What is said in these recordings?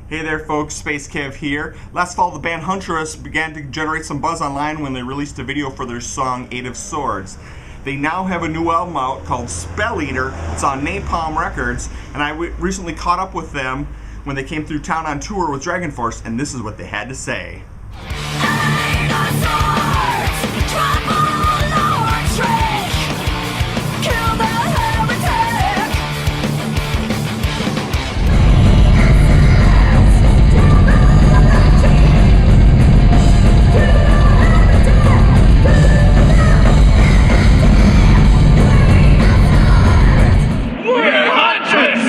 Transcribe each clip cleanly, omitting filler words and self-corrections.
Hey there folks, SpaceKev here. Last fall the band Huntress began to generate some buzz online when they released a video for their song 8 of Swords. They now have a new album out called Spell Eater. It's on Napalm Records, and I recently caught up with them when they came through town on tour with Dragon Force, and this is what they had to say. 8 of Swords, trouble our trick, kill the heretic.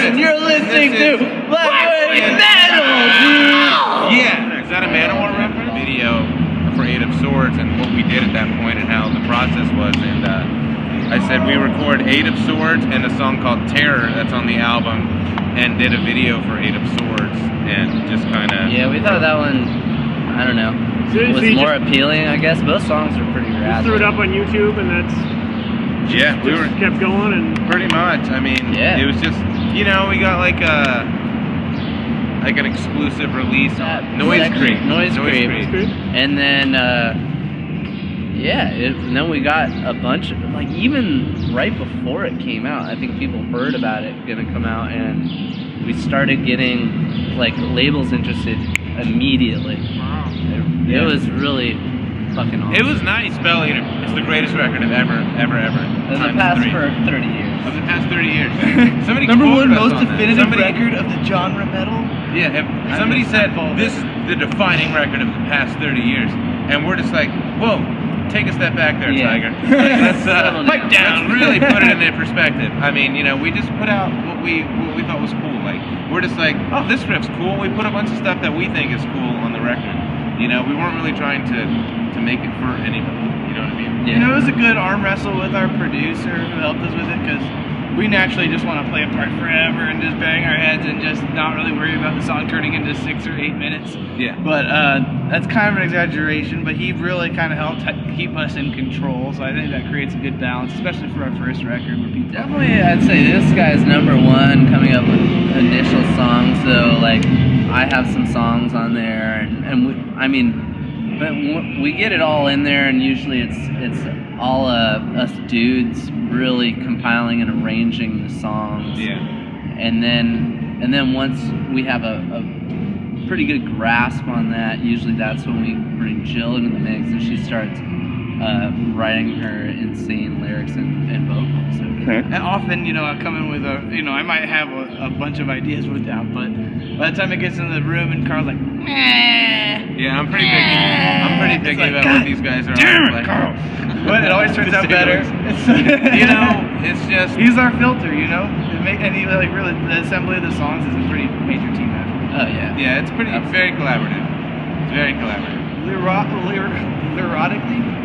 You're listening to Black Metal, dude! Yeah, is that a Manowar reference? Video for 8 of Swords and what we did at that point and how the process was. And I said we record 8 of Swords and a song called Terror that's on the album and did a video for 8 of Swords and just kind of... Yeah, we thought that one, I don't know, was more appealing, I guess. Both songs are pretty rad. You threw it up on YouTube and that's... Yeah, we were... kept going and... Pretty much, I mean, it was just... You know, we got like an exclusive release on Noise Creep. Noise Creep. And then, and then we got a bunch of, like, even right before it came out, I think people heard about it gonna come out, and we started getting, like, labels interested immediately. Wow. It was really fucking awesome. It was nice, Spell Eater. It's the greatest record I've ever. In the past for 30 years. Of the past 30 years. Somebody Number one quoted us most on that. definitive record of the genre metal. Yeah, if somebody said this is the defining record of the past 30 years, and we're just like, whoa, take a step back there, Tiger. Let's pipe down. Let's really put it in their perspective. I mean, you know, we just put out what we thought was cool. Like, we're just like, oh, this riff's cool. We put a bunch of stuff that we think is cool on the record. You know, we weren't really trying to make it for anybody. You know what I mean? Yeah. You know, it was a good arm wrestle with our producer who helped us with it, because we naturally just want to play a part forever and just bang our heads and just not really worry about the song turning into 6 or 8 minutes. Yeah. But that's kind of an exaggeration, but he really kind of helped keep us in control, so I think that creates a good balance, especially for our first record where people... Definitely, I'd say this guy's #1 coming up with initial songs, so, like, I have some songs on there, but we get it all in there, and usually it's all us dudes really compiling and arranging the songs. Yeah. And then once we have a pretty good grasp on that, usually that's when we bring Jill into the mix, and she starts writing her insane lyrics and vocals. And often, you know, I come in with I might have a bunch of ideas worked out, but by the time it gets in the room and Carl's like, meh. Yeah, I'm pretty picky about what these guys are on. Like, Carl. But it always turns out better. You know, it's just... He's our filter, you know? And he, like, really, the assembly of the songs is a pretty major team effort. Oh, yeah. Yeah, it's very collaborative. It's very collaborative.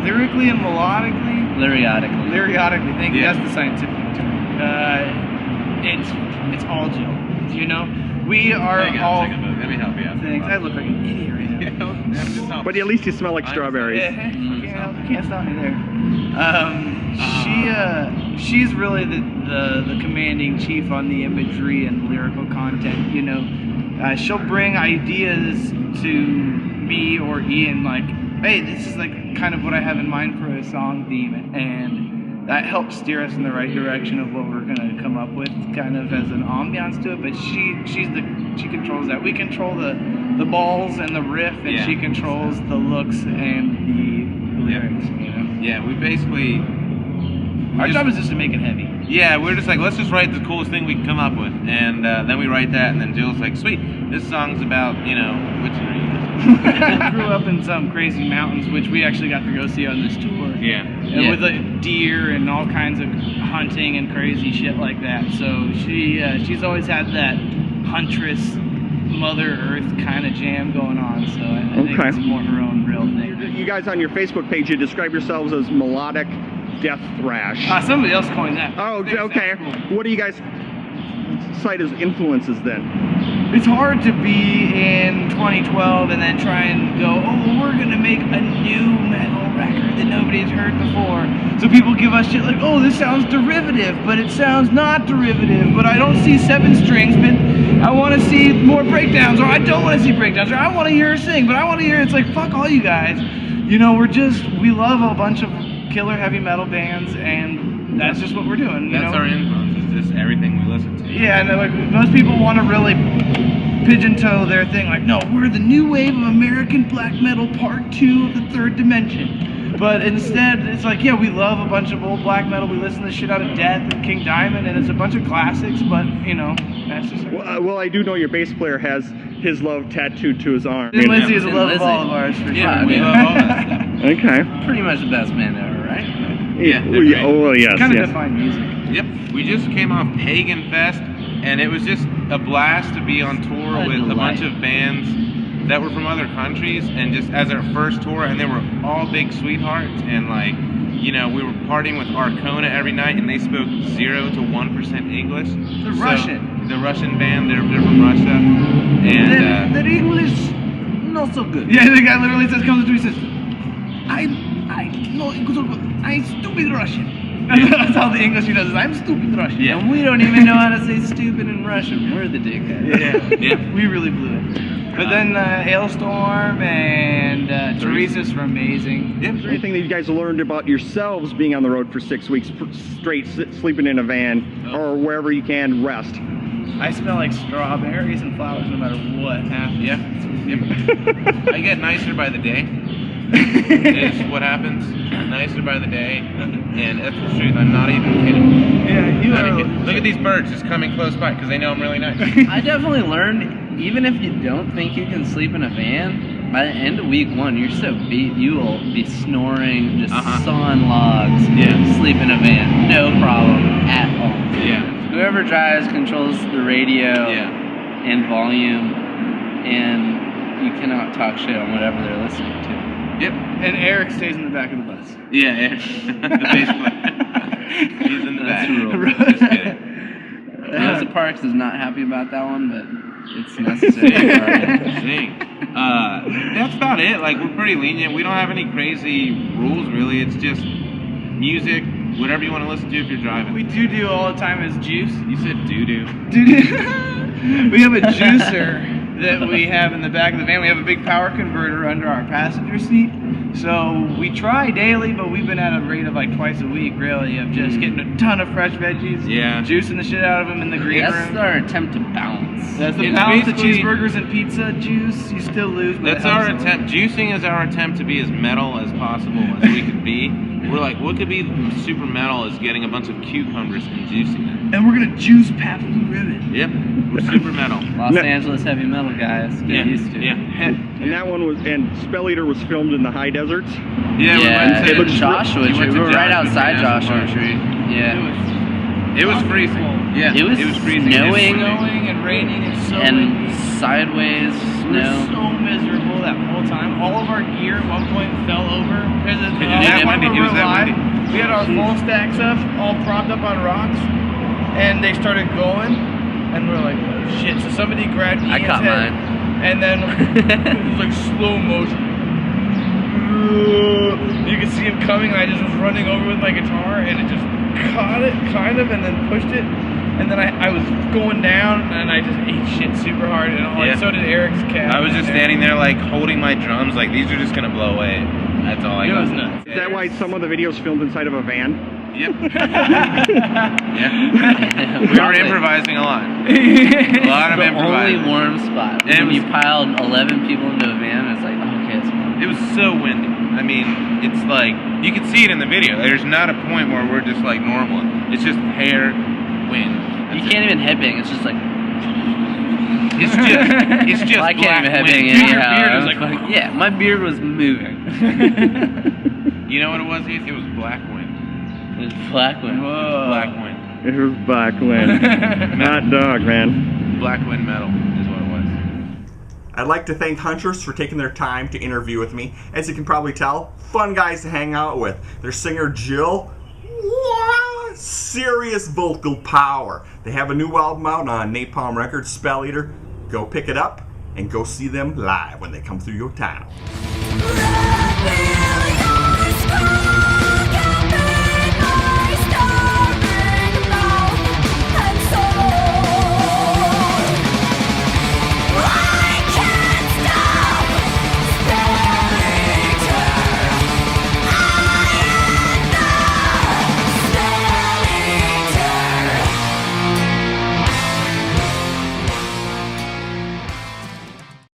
Lyrically and melodically? Lyrically, thank you. That's the scientific term. It's all Jill, you know? We are all... Let me help you out. Thanks. I look like an idiot right now. But at least you smell like strawberries. Yeah, you can't stop me there. She's really the commanding chief on the imagery and lyrical content, you know. She'll bring ideas to me or Ian, like, hey, this is like kind of what I have in mind for a song theme, and that helps steer us in the right direction of what we're gonna come up with, kind of as an ambiance to it. But she controls that. We control the balls and the riff, and she controls the looks and the lyrics. You know. Yeah, we basically. Our job is just to make it heavy. Yeah, we're just like, let's just write the coolest thing we can come up with, and then we write that, and then Jill's like, sweet, this song's about, you know, which are you? Grew up in some crazy mountains, which we actually got to go see on this tour. Yeah. And with like deer and all kinds of hunting and crazy shit like that. So she's always had that Huntress, Mother Earth kind of jam going on. So I think it's more her own real thing. You guys on your Facebook page, you describe yourselves as melodic death thrash. Somebody else coined that. Oh, okay. Cool. What do you guys cite as influences then? It's hard to be in 2012 and then try and go, oh, we're gonna make a new metal record that nobody's heard before. So people give us shit like, oh, this sounds derivative, but it sounds not derivative, but I don't see 7 strings, but I want to see more breakdowns, or I don't want to see breakdowns, or I want to hear her sing, but I want to hear, it's like, fuck all you guys. You know, we love a bunch of killer heavy metal bands, and that's just what we're doing. You That's know? our influence, is just everything we listen to. Yeah, and like most people want to really pigeon-toe their thing, like, no, we're the new wave of American black metal part 2 of the third dimension. But instead, it's like, yeah, we love a bunch of old black metal. We listen to shit out of Death and King Diamond, and it's a bunch of classics. But you know, that's just. Well, I do know your bass player has his love tattooed to his arm. And Lizzie is a And love of Lizzie. all of ours, for Yeah, sure. we love all that stuff. Okay. Pretty much the best band ever, right? Yeah, they're Well, great. oh, well, yes. Kind of yes. define music. Yep, we just came off Pagan Fest, and it was just a blast to be on tour What a with a bunch delight. of bands that were from other countries, and just as our first tour, and they were all big sweethearts, and like, you know, we were partying with Arcona every night, and they spoke 0 to 1% English. They're Russian. The Russian band, they're from Russia, and Their English, not so good. Yeah, the guy literally comes up to me and says, I stupid Russian. That's how the English he does is, I'm stupid Russian. Yeah. And we don't even know how to say stupid in Russian. We're the dickheads. Yeah, we really blew it. But then Hailstorm and Teresa's were amazing. Is there anything that you guys learned about yourselves being on the road for 6 weeks straight, sleeping in a van or wherever you can rest? I smell like strawberries and flowers no matter what happens. yeah, yep. I get nicer by the day. Is what happens. Nicer by the day, and that's the truth. I'm not even kidding. Yeah, you Not are. even kidding. Look at these birds just coming close by because they know I'm really nice. I definitely learned, even if you don't think you can sleep in a van, by the end of week 1, you're so beat, you will be snoring, just sawing logs, sleep in a van, no problem at all. Yeah. Whoever drives controls the radio and volume, and you cannot talk shit on whatever they're listening to. Yep. And Eric stays in the back of the bus. Yeah. The bass player. He's in the That's back. the rule. Just kidding. Rosa Parks is not happy about that one, but it's necessary. Sing. That's about it. Like, we're pretty lenient. We don't have any crazy rules, really. It's just music, whatever you want to listen to if you're driving. We do all the time is juice. You said doo-doo. We have a juicer that we have in the back of the van. We have a big power converter under our passenger seat. So we try daily, but we've been at a rate of like twice a week, really, of just getting a ton of fresh veggies, Yeah. juicing the shit out of them in the green That's room. our attempt to balance. That's the It's balance of basically- cheeseburgers and pizza juice. You still lose, but That's it helps our a lot. attempt. Juicing is our attempt to be as metal as possible as we could be. We're like, what could be super metal is getting a bunch of cucumbers and juicing them. And we're gonna juice Pabst Blue Ribbon. Yep. We're super metal. Los No. Angeles heavy metal guys, get used to it. Yeah. And that one was, and Spell Eater was filmed in the high deserts. Yeah, we went Yeah, to it looks Joshua we Tree. went We to were right Joshua outside Tree Joshua National Tree. Yeah. It was freezing. Yeah. It was freezing. snowing. Snowing and raining and so And windy. sideways We were snow. so miserable that whole time. All of our gear at one point fell over. Because was that windy? It was that windy? We had our full stacks up, all propped up on rocks, and they started going, and we're like, oh, shit. So somebody grabbed Ian's I caught head, mine. and then it was like slow motion. You could see him coming, and I just was running over with my guitar, and it just caught it, kind of, and then pushed it. And then I was going down, and I just ate shit super hard, and so did Eric's cat. I was just standing there like holding my drums, like these are just gonna blow away. That's all I It got. was nuts. Is that why some of the videos filmed inside of a van? Yep. Yeah. We were Probably. improvising a lot. A lot of The improvising. only warm spot. And it When was- you piled 11 people into a van, it's like, oh, okay, it's warm. It was so windy. I mean, it's like you can see it in the video. There's not a point where we're just like normal. It's just hair, wind. You can't even headbang. It's just like, It's just well, I can't black even wind. headbang Dude, your anyhow. beard I is was like, like, yeah, my beard was moving. you know what it was, Heath? It was black wind. It was black wind. Black wind. It was black wind. Hot dog, man. Black wind metal is what it was. I'd like to thank Huntress for taking their time to interview with me. As you can probably tell, fun guys to hang out with. Their singer Jill, serious vocal power. They have a new album out on Napalm Records, Spell Eater. Go pick it up and go see them live when they come through your town. Let me Come